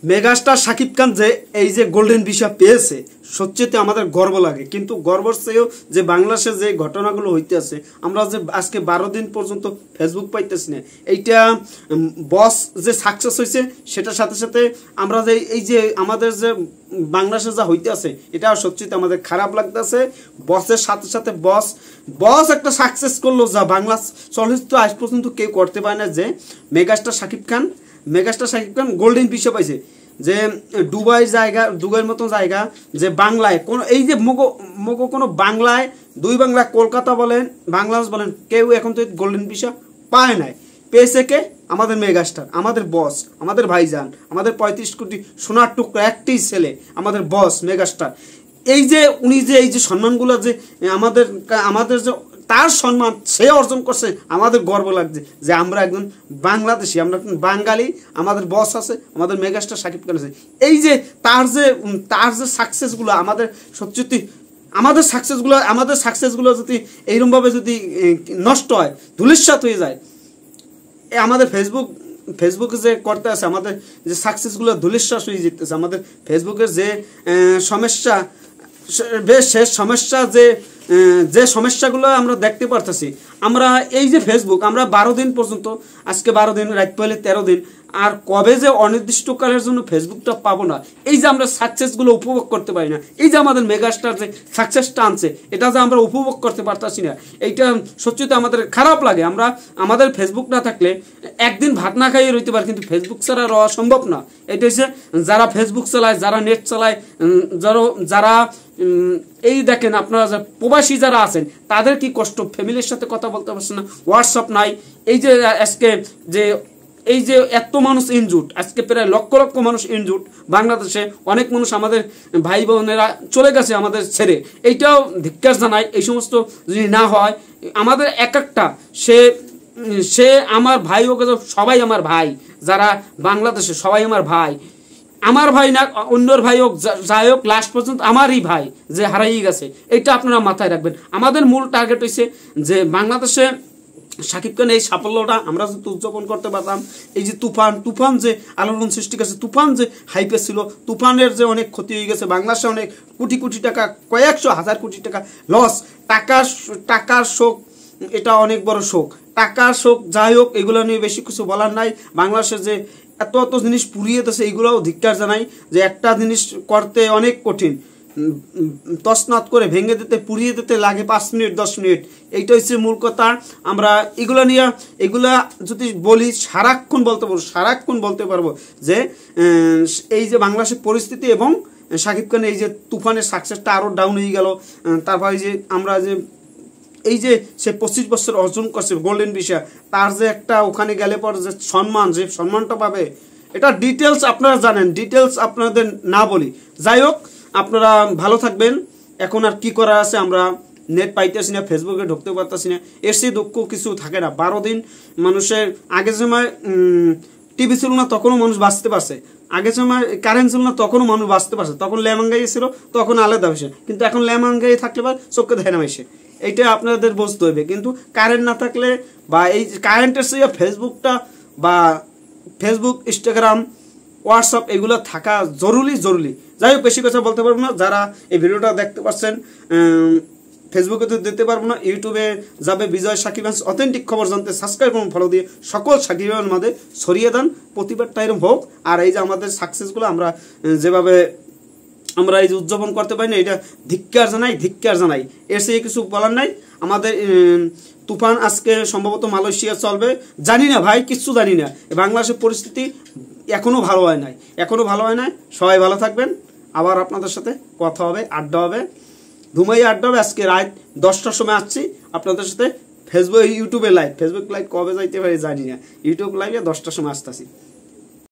Megastar Shakib Khan যে এই যে গোল্ডেন ভিসা পেয়েছে সত্যিতে আমাদের গর্ব লাগে, কিন্তু গর্বর চেয়েও যে বাংলাদেশে যে ঘটনাগুলো হইতেছে আমরা যে আজকে 12 দিন পর্যন্ত ফেসবুক পাইতেছি না, এইটা বস যে সাকসেস হয়েছে সেটার সাথে সাথে আমরা যে এই যে আমাদের যে বাংলাদেশে যা হইতেছে এটা সত্যিতে আমাদের খারাপ লাগতেছে। বসের সাথে সাথে বস একটা সাকসেস করলো যা বাংলা চলচ্চিত্র আজ পর্যন্ত কেউ করতে পারে না, যে megastar Shakib Khan golden visa পাইছে। যে দুবাইয়ের মতো জায়গা যে বাংলায় কোনো এই যে মগো কোনো বাংলায় দুই বাংলা কলকাতা বলেন বাংলাদেশ বলেন কেউ এখন তো গোল্ডেন ভিসা পায় নাই। পেয়েছে কে? আমাদের মেগাস্টার, আমাদের বস, আমাদের ভাইজান, আমাদের 35 কোটি সোনার টুকরা একটি ছেলে, আমাদের বস মেগাস্টার। এই যে উনি যে এই যে সম্মানগুলো যে আমাদের যে তার সম্মান সে অর্জন করছে, আমাদের গর্ব লাগছে যে আমরা একজন বাংলাদেশি, আমরা বাঙালি, আমাদের বস আছে, আমাদের মেগাস্টার শাকিব খান আছে। এই যে তার যে সাকসেসগুলো আমাদের সত্যি আমাদের সাকসেসগুলো যদি এইরকমভাবে যদি নষ্ট হয়, ধূলিসাৎ হয়ে যায়, আমাদের ফেসবুকে যে করতে আছে আমাদের যে সাকসেসগুলো ধূলিসাৎ হয়ে যেতেছে, আমাদের ফেসবুকের যে সমস্যা শেষ সমস্যা যে সমস্যাগুলো আমরা দেখতে পারতেছি। আমরা এই যে ফেসবুক আমরা 12 দিন পর্যন্ত, আজকে 12 দিন, রাত পহলে 13 দিন, আর কবে যে অনির্দিষ্টকালের জন্য ফেসবুকটা পাবো না, এই যে আমরা সাকসেসগুলো উপভোগ করতে পারি না, এই যে আমাদের মেগাস্টার যে সাকসেসটা আনছে এটা যে আমরা উপভোগ করতে পারতাছি না, এইটা সত্যিতে আমাদের খারাপ লাগে। আমাদের ফেসবুক না থাকলে একদিন ভাত না খাইয়ে রইতে পারে, কিন্তু ফেসবুক ছাড়া রওয়া সম্ভব না। এটা হচ্ছে যারা ফেসবুক চালায়, যারা নেট চালায়, যারা এই দেখেন আপনারা প্রবাসী যারা আছেন তাদের কি কষ্ট, ফ্যামিলির সাথে কথা বলতে পারছে না, হোয়াটসঅ্যাপ নাই। এই যে আজকে এই যে এত মানুষ ইনজুট, আজকে প্রায় লক্ষ লক্ষ মানুষ ইনজুট বাংলাদেশে, অনেক মানুষ আমাদের ভাই বোনেরা চলে গেছে আমাদের ছেড়ে, এইটাও ধিক্কার জানাই। এই সমস্ত যদি না হয় আমাদের একটা সে আমার ভাই হোক, সবাই আমার ভাই, যারা বাংলাদেশে সবাই আমার ভাই না, অন্যর ভাই হোক, যাই হোক, লাস্ট পর্যন্ত আমারই ভাই যে হারাই গেছে, এইটা আপনারা মাথায় রাখবেন। আমাদের মূল টার্গেট হয়েছে যে বাংলাদেশে শাকিব খান এই সাফল্যটা আমরা যদি উদযাপন করতে পারতাম। এই যে তুফান যে আলোড়ন সৃষ্টি করেছে, তুফান যে হাইপে ছিল, তুফানের যে অনেক ক্ষতি হয়ে গেছে, বাংলাদেশে অনেক কোটি কোটি টাকা, কয়েকশো হাজার কোটি টাকা লস, টাকার শোক, এটা অনেক বড় শোক, টাকার শোক। যাই হোক, এগুলো নিয়ে বেশি কিছু বলার নাই। বাংলাদেশে যে এত জিনিস পুড়িয়ে দিয়েছে, এগুলোও ধিক্কার জানাই, যে একটা জিনিস করতে অনেক কঠিন, তছনছ করে ভেঙে দিতে, পুড়িয়ে দিতে লাগে 5 মিনিট 10 মিনিট। এইটা হচ্ছে মূল কথা। আমরা এগুলা যদি বলি সারাক্ষণ বলতে পারবো যে এই যে বাংলাদেশের পরিস্থিতি এবং শাকিব খান এই যে তুফানের সাকসেসটা আরও ডাউন হয়ে গেল। তারপরে যে আমরা যে এই যে সে 25 বছর অর্জন করছে গোল্ডেন ভিসা, তার যে একটা ওখানে গেলে পর যে সম্মানটা পাবে, এটা ডিটেলস আপনারা জানেন, ডিটেলস আপনাদের না বলি। যাই হোক, আপনারা ভালো থাকবেন। এখন আর কি করা আছে, আমরা নেট পাইতেছি না, ফেসবুকে ঢুকতে পারতেছি না, এর সেই দুঃখ কিছু থাকে না। 12 দিন মানুষের আগে সময় টিভি ছিল না তখনও মানুষ বাঁচতে পারছে, আগে সময় কারেন্ট ছিল না তখনও মানুষ বাঁচতে পারছে, তখন ল্যামাঙ্গাই ছিল, তখন আলাদা বিষয়। কিন্তু এখন ল্যামাঙ্গাই থাকলে বা চোখে ধরে না এসে, এইটা আপনাদের বুঝতে হবে। কিন্তু কারেন্ট না থাকলে বা এই কারেন্টের সে ফেসবুকটা বা ফেসবুক, ইনস্টাগ্রাম, হোয়াটসঅ্যাপ এগুলো থাকা জরুরি। যাই হোক, বেশি কথা বলতে পারবো না। যারা এই ভিডিওটা দেখতে পাচ্ছেন, ফেসবুকে তো দিতে পারবো না, ইউটিউবে যাবে বিজয় সাকিব অথেন্টিক খবর জানতে সাবস্ক্রাইব এবং ফলো দিয়ে সকল সাকিবের মধ্যে ছড়িয়ে দেন, প্রতিবারটা এরকম হোক। আর এই যে আমাদের সাকসেসগুলো আমরা যেভাবে আমরা এই যে উদযাপন করতে পারি না, এটা ধিক্কার জানাই। এর সে কিছু বলার নাই। আমাদের তুফান আজকে সম্ভবত মালয়েশিয়া চলবে, জানি না ভাই, কিচ্ছু জানি না। বাংলাদেশের পরিস্থিতি এখনো ভালো হয় নাই। সবাই ভালো থাকবেন। আবার আপনাদের সাথে কথা হবে, আড্ডা হবে, ধুমাই আড্ডা হবে। আজকে রাত 10টার সময় আসছি আপনাদের সাথে ফেসবুক লাইভ কবে যাইতে পারি জানি না, ইউটিউব লাইভে 10টার সময় আসতেছি।